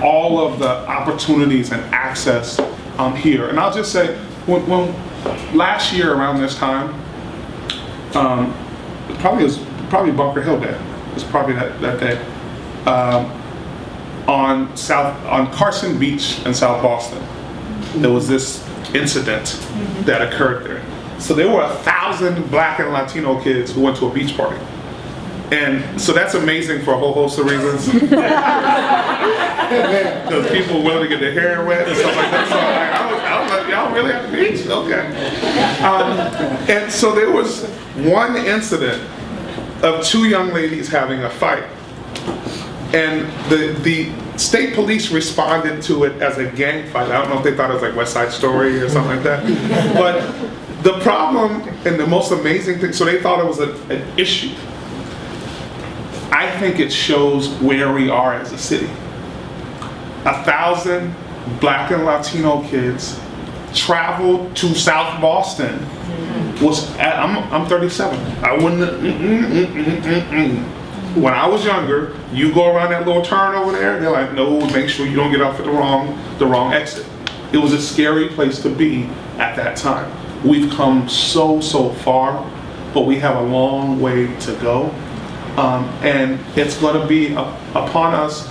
B: all of the opportunities and access here. And I'll just say, when last year around this time, probably Bunker Hill Day. It's probably that day. On Carson Beach in South Boston, there was this incident that occurred there. So there were 1,000 Black and Latino kids who went to a beach party. And so that's amazing for a whole host of reasons. Because people were willing to get their hair wet and stuff like that. So I was like, y'all really at the beach? Okay. And so there was one incident of two young ladies having a fight. And the state police responded to it as a gang fight. I don't know if they thought it was like West Side Story or something like that. But the problem and the most amazing thing, so they thought it was an issue. I think it shows where we are as a city. 1,000 Black and Latino kids traveled to South Boston. I'm 37. I wouldn't. When I was younger, you go around that little turn over there, they're like, no, make sure you don't get off at the wrong exit. It was a scary place to be at that time. We've come so far, but we have a long way to go. And it's going to be upon us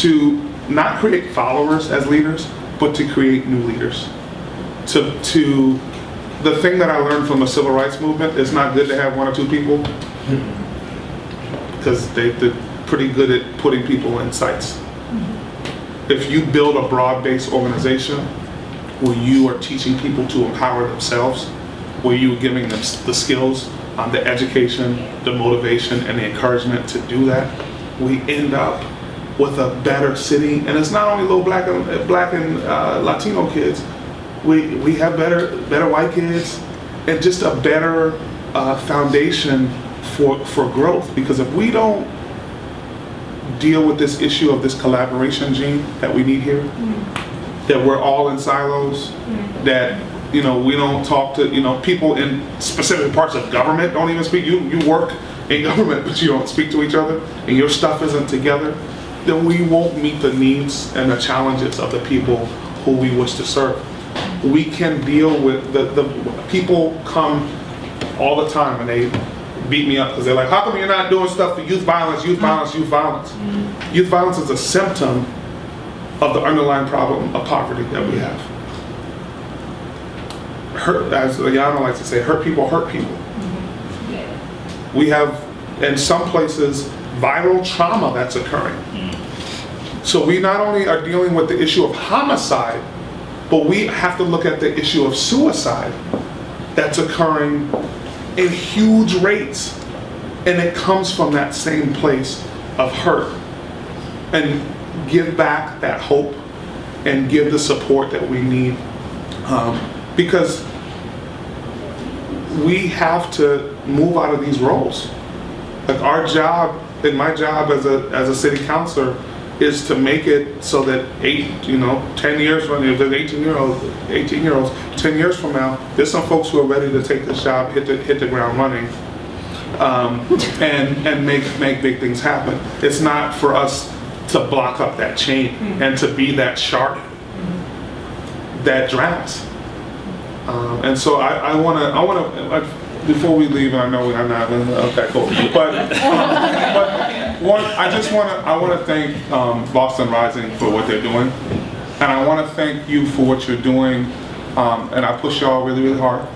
B: to not create followers as leaders, but to create new leaders. To the thing that I learned from the civil rights movement, it's not good to have one or two people, because they're pretty good at putting people in sites. If you build a broad-based organization where you are teaching people to empower themselves, where you're giving them the skills, the education, the motivation, and the encouragement to do that, we end up with a better city. And it's not only little black and Latino kids. We have better white kids, and just a better foundation for growth. Because if we don't deal with this issue of this collaboration gene that we need here, that we're all in silos, that we don't talk to people in specific parts of government don't even speak. You work in government, but you don't speak to each other, and your stuff isn't together, then we won't meet the needs and the challenges of the people who we wish to serve. We can deal with the people come all the time and they beat me up because they're like, how come you're not doing stuff for youth violence, youth violence, youth violence? Youth violence is a symptom of the underlying problem of poverty that we have. Hurt, as Tiziana likes to say, hurt people hurt people. We have, in some places, viral trauma that's occurring. So we not only are dealing with the issue of homicide, but we have to look at the issue of suicide that's occurring in huge rates. And it comes from that same place of hurt. And give back that hope and give the support that we need. Because we have to move out of these roles. Like our job, and my job as a city councilor, is to make it so that 10 years from now, if there's 18-year-olds, 10 years from now, there's some folks who are ready to take this job, hit the ground running, and make big things happen. It's not for us to block up that chain and to be that shark that drowns. And so I want to, before we leave, and I know I'm not okay, cool. But I want to thank Boston Rising for what they're doing, and I want to thank you for what you're doing. And I push y'all really, really hard.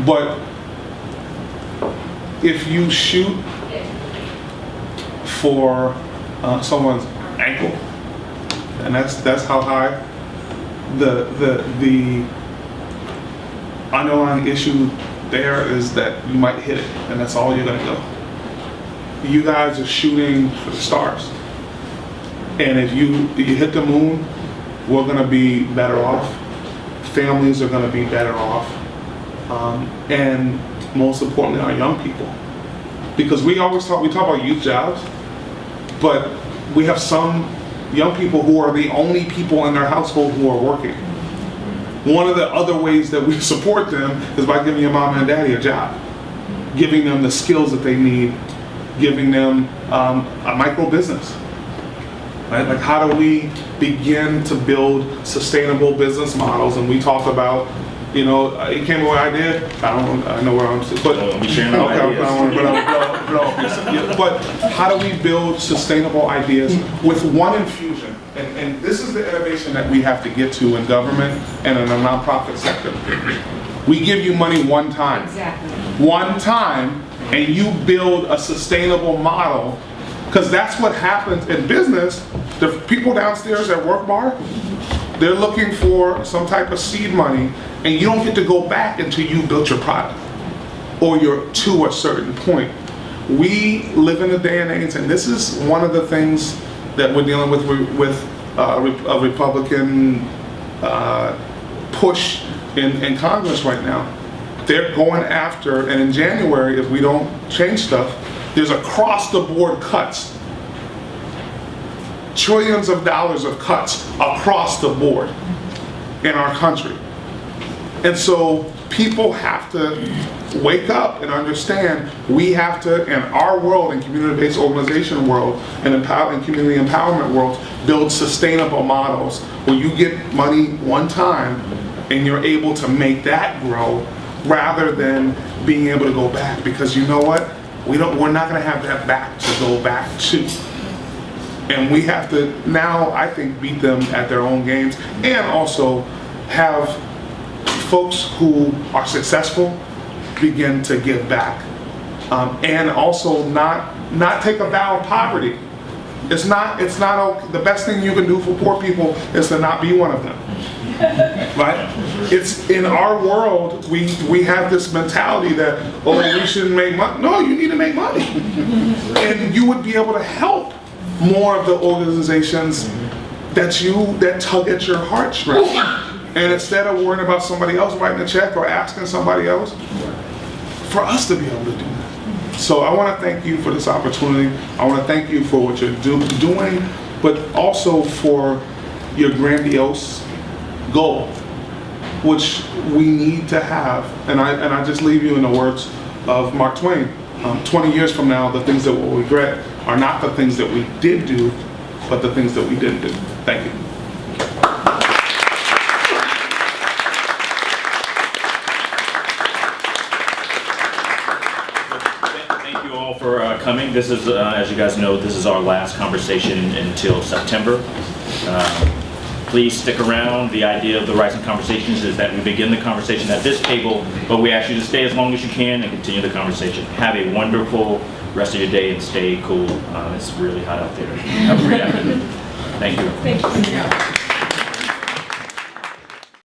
B: But if you shoot for someone's ankle, and that's how high the underlying issue there is that you might hit it, and that's all you're gonna go. You guys are shooting for the stars. And if you hit the moon, we're gonna be better off. Families are gonna be better off. And most importantly, our young people. Because we talk about youth jobs, but we have some young people who are the only people in their household who are working. One of the other ways that we support them is by giving your mom and daddy a job, giving them the skills that they need, giving them a micro business. Right? Like, how do we begin to build sustainable business models? And we talk about, it came to what I did. I know where I'm, but
A: we sharing our ideas.
B: But how do we build sustainable ideas with one infusion? And this is the innovation that we have to get to in government and in the nonprofit sector. We give you money one time.
D: Exactly.
B: One time, and you build a sustainable model, because that's what happens in business. The people downstairs at Work Bar, they're looking for some type of seed money, and you don't get to go back until you built your product or you're to a certain point. We live in a day and age, and this is one of the things that we're dealing with a Republican push in Congress right now. They're going after, and in January, if we don't change stuff, there's across-the-board cuts. Trillions of dollars of cuts across the board in our country. And so people have to wake up and understand we have to, in our world, in community-based organization world, and community empowerment world, build sustainable models where you get money one time and you're able to make that grow rather than being able to go back. Because you know what? We're not going to have that back to go back to. And we have to now, I think, beat them at their own games, and also have folks who are successful begin to give back, and also not take a vow of poverty. It's not the best thing you can do for poor people is to not be one of them. Right? It's in our world, we have this mentality that, we shouldn't make money. No, you need to make money. And you would be able to help more of the organizations that tug at your heartstrings. And instead of worrying about somebody else writing a check or asking somebody else, for us to be able to do that. So I want to thank you for this opportunity. I want to thank you for what you're doing, but also for your grandiose goal, which we need to have. And I just leave you in the words of Mark Twain. 20 years from now, the things that we'll regret are not the things that we did do, but the things that we didn't do. Thank you.
A: Thank you all for coming. This is, as you guys know, this is our last conversation until September. Please stick around. The idea of the Rising Conversations is that we begin the conversation at this table, but we ask you to stay as long as you can and continue the conversation. Have a wonderful rest of your day and stay cool. It's really hot out there. Have a great afternoon. Thank you.
D: Thank you.